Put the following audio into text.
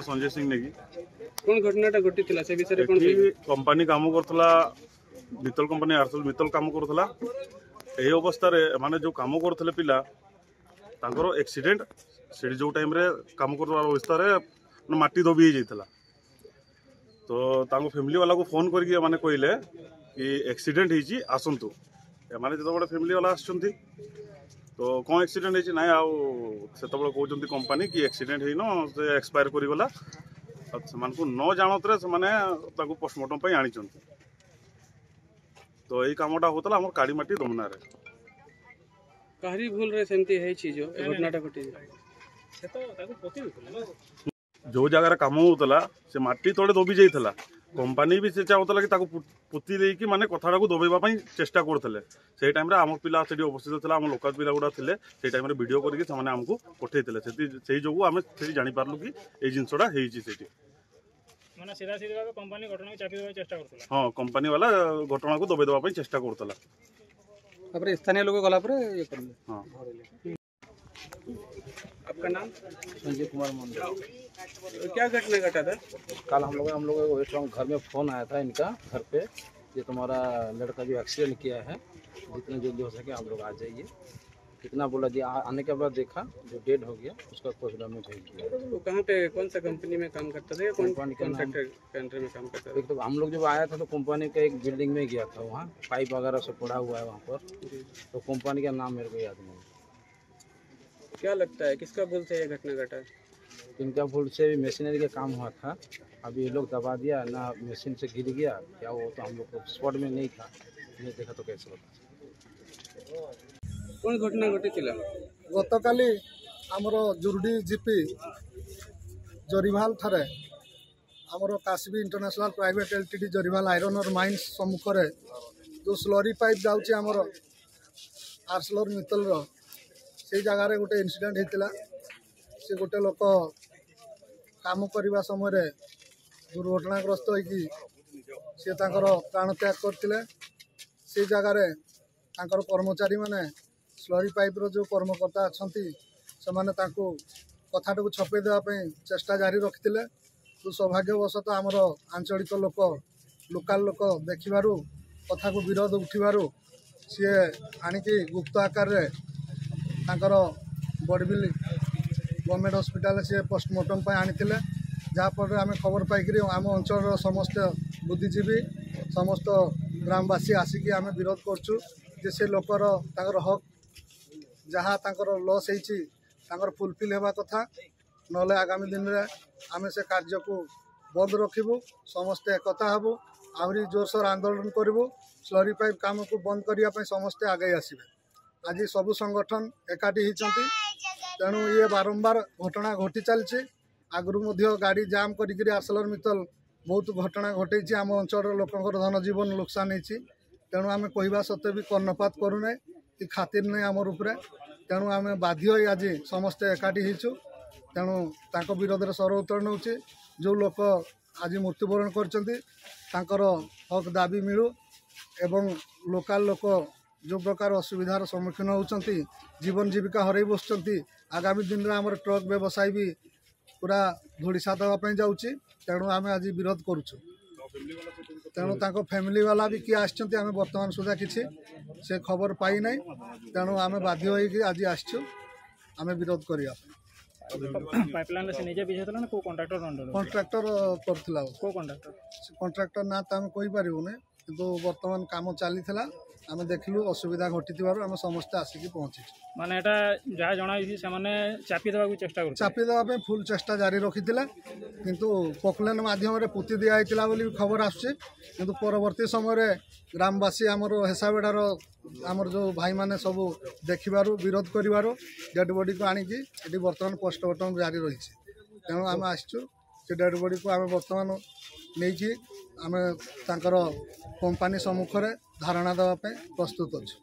संजय सिंह नेगी कौन घटनाटा घटी से विषय कौन कंपनी काम करथला मित्तल कंपनी आरसल मित्तल काम करथला एही अवस्था रे माने जो काम करथले पिला तांकर एक्सीडेंट से जो टाइम रे काम करवा अवस्था रे माटी दबी हो जाइतला तो तांको फैमिली वाला को फोन करके माने कहले कि एक्सीडेंट होईची आसंतु माने जतो बडे फैमिली वाला आछंती तो कौन एक्सीडेंट होईची नाय आ सेतो बडे कहउचंती कंपनी कि एक्सीडेंट हेइनो से एक्सपायर करी गला समान को न जानतरे से माने ताको पोस्टमार्टम पई आनी चंती तो एई कामटा होतला हमर काडी माटी दमना रे काहरी भूल रे सेमती है चीज जो घटनाटा घटी से तो ताको पति होतला जो जगह काम होता से माटी तले दबी जाइला कंपनी भी से चाहूला कि पोती देकी माने कथाटा को दबाइबा चेष्टा करते से टाइम आम पिला से उपस्थित था आम लोकल पिला गुड़ा थे से टाइम वीडियो करके आमको पठेइले से जो आम जानी पार्लु कि ये जिनसटा होती माने सीधा सीधा कंपनी घटना को चापी देबा चेष्टा करथला हां कंपनी वाला घटना को दबाइ देबा चेष्टा करथला तापर स्थानीय लोग गला पर ये करले हां आपका नाम संजय कुमार मंडल। क्या घटना घटा था कल हम लोग घर में फ़ोन आया था इनका घर पे ये तुम्हारा लड़का जो एक्सीडेंट किया है जितना जल्दी हो सके आप लोग आ जाइए कितना बोला जी आने के बाद देखा जो डेड हो गया उसका पोस्टमार्टम में भेज दिया। वो कहाँ पे कौन सा कंपनी में काम करता था या कौन कॉन्ट्रैक्टर के अंडर में काम करता था? तो हम लोग जब आया था तो कंपनी का एक बिल्डिंग में गया था वहाँ पाइप वगैरह सब पड़ा हुआ है वहाँ पर तो कंपनी का नाम मेरे को याद नहीं। क्या लगता है किसका भूल से ये घटना घटा? इनका भूल से भी मशीनरी का काम हुआ था अभी ये लोग दबा दिया ना मशीन से गिर गया क्या वो तो हम लोग को स्पॉट में नहीं था नहीं देखा तो कैसे होता। कौन घटना घटी गतकाली आमर जुरुडी जीपी जरीभाल ठारे आमर काशबी इंटरनेशनल प्राइवेट एलटीडी जरीभाल आयरन और माइंस सम्मुख जो स्लरी पाइप जाऊँगी आमर आर्सलर मित्तल से जगार गोटे इनसीडेंट होता से गोटे लोक काम करने समय दुर्घटनाग्रस्त होगी सी प्राण त्याग करते से जगार कर्मचारी माने स्लरी पाइप जो कर्मकर्ता अच्छा से कथा को छपे देवाई चेष्टा जारी रखिते तो सौभाग्यवशतः आमर आंचलिक लोक लोकाल लोक देखिबारु कथा को विरोध उठिबारु सी आणिकी गुप्त आकार रे तांकर बड़बिल गवर्नमेंट हॉस्पिटल से पोस्टमार्टम पर आनी जहाँफल आम खबर पाई आम अंचल समस्त बुद्धिजीवी समस्त ग्रामवासी आसिकी आम विरोध करचु से लोकर हक जहाँ लॉस होती फुलफिल होगा कथा नले आगामी दिन में आम से कार्य को बंद रखू समस्ते एकता हबू आहरी जोरसोर आंदोलन करूँ स्लरी पाइप काम को बंद करने समस्ते आगे आसबे आज सबू संगठन एकाठी होती तेणु ये बारंबार घटना घटी चलती आगु गाड़ी जाम कर आर्सलर मित्तल बहुत घटना घटे आम अंचल लोकंर धन जीवन नुकसान होती तेणु आम कहवा सत्वे भी कर्णपात करूना कि खातिर नहीं आमर उपरे तेणु आम बाध्य आज समस्ते एकाठी होचु तेणु तांको विरोध में स्वर उत्तोलन होची जो लोक आज मृत्युवरण कर हक दाबी मिलू एवं लोकाल लोक जो प्रकार असुविधार सम्मुखीन होती जीवन जीविका हरई बसुँच आगामी दिन में आम ट्रक व्यवसाय भी पूरा धूलिसा देवाई जाऊँगी तेणु आम आज विरोध करुचु तेणु तांको फैमिली वाला भी किए आम बर्तमान सुधा किसी से खबर पाई ना तेणु आम बाध्य होगी आज आसचु आम विरोध करवा पाइपलाइन से निजे बिझे ना को कॉन्ट्रैक्टर करथिला को कॉन्ट्रैक्टर ना तो आम कहि परिबुने किंतु वर्तमान काम चली आम देखलु असुविधा घटी आम समस्ते आसिक पहुँची माने एटा जहाँ जनाई से माने चापी देबा चेष्टा कर चापी देबा फुल चेष्टा जारी रखी किंतु पोकलेन माध्यम पुती दिखाई बोली खबर आसुचे किंतु परवर्ती समय ग्रामवासी आमर हेसाबेड़ार आमर जो भाई माने सब देखिबारु विरोध करिबारु डेड बॉडी को आनिकी एटी वर्तमान पोस्टमार्टम जारी रही तेणु आम आसचु से डेड बॉडी को आम वर्तमान नहीं आम तांकर कंपनी सम्मुख रे धारणा देवाई प्रस्तुत अच्छे।